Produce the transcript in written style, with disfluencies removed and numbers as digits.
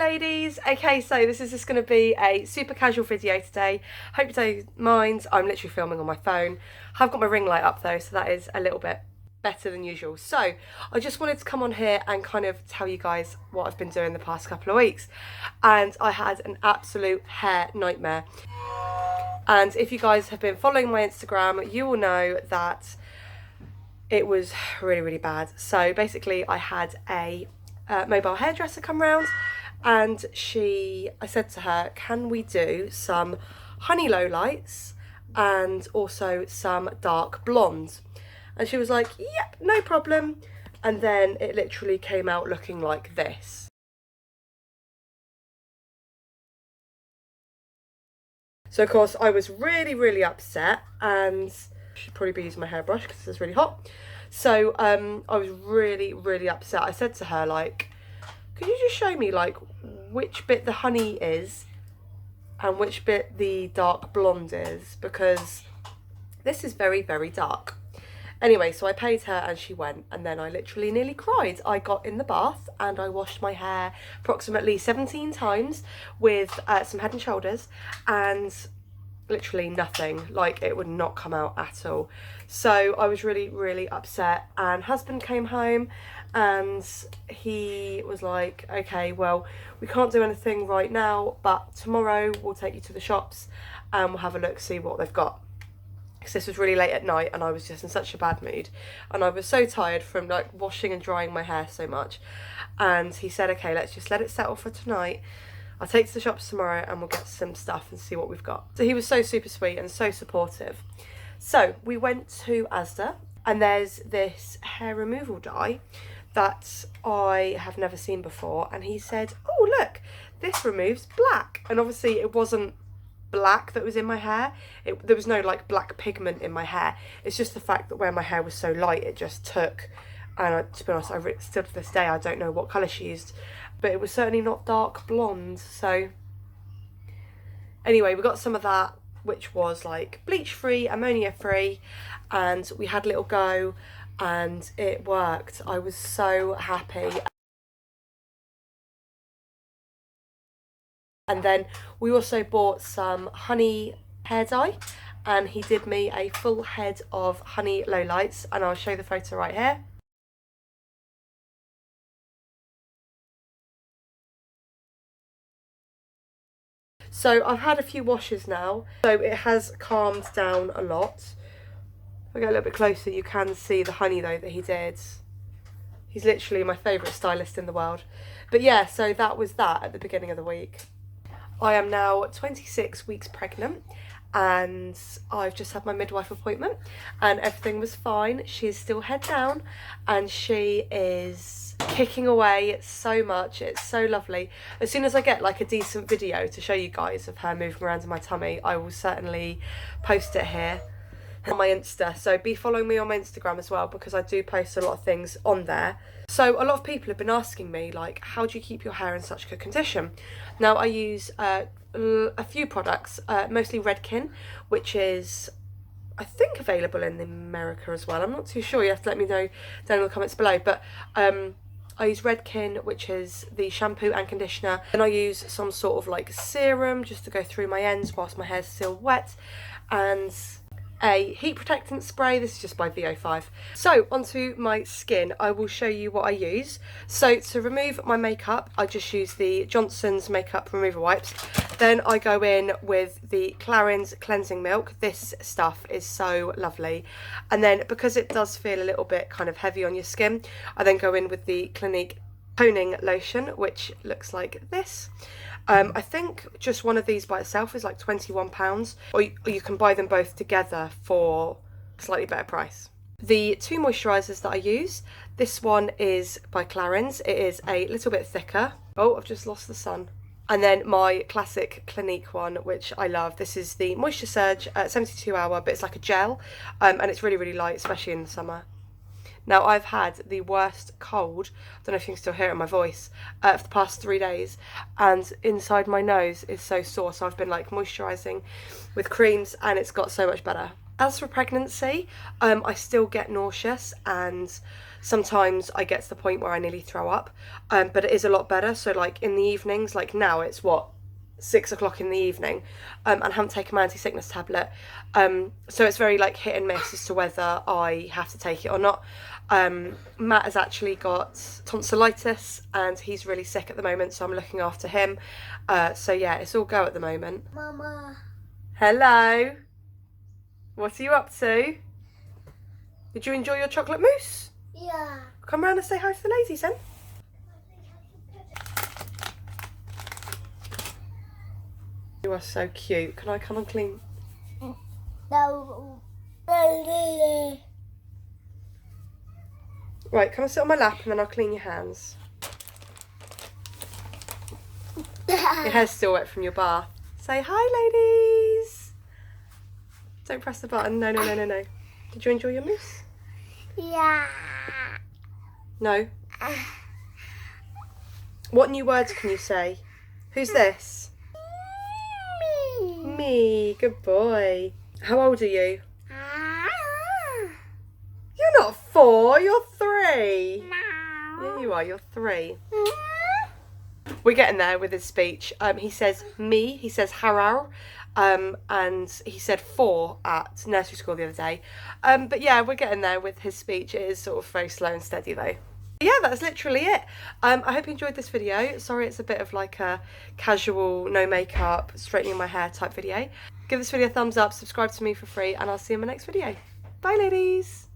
ladies. Okay, so this is just going to be a super casual video today. Hope you don't mind. I'm literally filming on my phone. I've got my ring light up though, so that is a little bit better than usual. So I just wanted to come on here and kind of tell you guys what I've been doing the past couple of weeks. And I had an absolute hair nightmare. And if you guys have been following my Instagram, you will know that it was really, really bad. So basically I had a mobile hairdresser come round, and I said to her, can we do some honey lowlights and also some dark blonde? And she was like, yep, no problem. And then it literally came out looking like this. So of course I was really, really upset, and I should probably be using my hairbrush because it's really hot. So I was really, really upset. I said to her, like, could you just show me like which bit the honey is and which bit the dark blonde is, because this is very, very dark. Anyway, so I paid her and she went, and then I literally nearly cried. I got in the bath and I washed my hair approximately 17 times with some Head and Shoulders, and literally nothing, like it would not come out at all. So I was really, really upset, and husband came home and he was like, okay, well, we can't do anything right now, but tomorrow we'll take you to the shops and we'll have a look, see what they've got. Because this was really late at night and I was just in such a bad mood, and I was so tired from like washing and drying my hair so much. And he said, okay, let's just let it settle for tonight. I'll take to the shops tomorrow and we'll get some stuff and see what we've got. So he was so super sweet and so supportive. So we went to Asda, and there's this hair removal dye that I have never seen before, and he said, oh look, this removes black. And obviously it wasn't black that was in my hair. There was no like black pigment in my hair. It's just the fact that where my hair was so light, it just took. And to be honest, still to this day I don't know what colour she used, but it was certainly not dark blonde. So anyway, we got some of that, which was like bleach free, ammonia free, and we had a little go and it worked. I was so happy. And then we also bought some honey hair dye, and he did me a full head of honey lowlights, and I'll show you the photo right here. So I've had a few washes now, so it has calmed down a lot. If I go a little bit closer, you can see the honey though that he did. He's literally my favourite stylist in the world. But yeah, so that was that at the beginning of the week. I am now 26 weeks pregnant, and I've just had my midwife appointment and everything was fine. She's still head down and she is kicking away so much. It's so lovely. As soon as I get like a decent video to show you guys of her moving around in my tummy, I will certainly post it here on my Insta. So be following me on my Instagram as well, because I do post a lot of things on there. So a lot of people have been asking me, like, how do you keep your hair in such good condition? Now I use a few products, mostly Redken, which is I think available in America as well. I'm not too sure, you have to let me know down in the comments below. But I use Redken, which is the shampoo and conditioner, and I use some sort of like serum just to go through my ends whilst my hair's still wet, and a heat protectant spray. This is just by VO5. So onto my skin, I will show you what I use. So to remove my makeup, I just use the Johnson's makeup remover wipes. Then I go in with the Clarins cleansing milk. This stuff is so lovely. And then because it does feel a little bit kind of heavy on your skin, I then go in with the Clinique toning lotion, which looks like this. I think just one of these by itself is like £21, or you can buy them both together for a slightly better price. The two moisturisers that I use, this one is by Clarins. It is a little bit thicker. Oh, I've just lost the sun. And then my classic Clinique one, which I love. This is the Moisture Surge 72 hour, but it's like a gel, and it's really, really light, especially in the summer. Now, I've had the worst cold, I don't know if you can still hear it in my voice, for the past 3 days, and inside my nose is so sore, so I've been like moisturising with creams and it's got so much better. As for pregnancy, I still get nauseous and sometimes I get to the point where I nearly throw up, but it is a lot better. So like in the evenings, like now it's what, 6 o'clock in the evening, and I haven't taken my anti-sickness tablet, so it's very like hit and miss as to whether I have to take it or not. Matt has actually got tonsillitis and he's really sick at the moment, so I'm looking after him. So yeah, it's all go at the moment. Mama. Hello. What are you up to? Did you enjoy your chocolate mousse? Yeah. Come round and say hi to the ladies then. You are so cute. Can I come and clean? No. Right, come and sit on my lap and then I'll clean your hands. Your hair's still wet from your bath. Say hi, ladies. Don't press the button. No, no, no, no, no. Did you enjoy your mousse? Yeah. No. What new words can you say? Who's this? Me. Good boy. How old are you? You're not 4, you're 3. Yeah, you are, you're 3. We're getting there with his speech. He says me, he says harar, and he said 4 at nursery school the other day. But yeah, we're getting there with his speech. It is sort of very slow and steady though. Yeah, that's literally it. I hope you enjoyed this video. Sorry it's a bit of like a casual, no makeup, straightening my hair type video. Give this video a thumbs up, subscribe to me for free, and I'll see you in my next video. Bye ladies!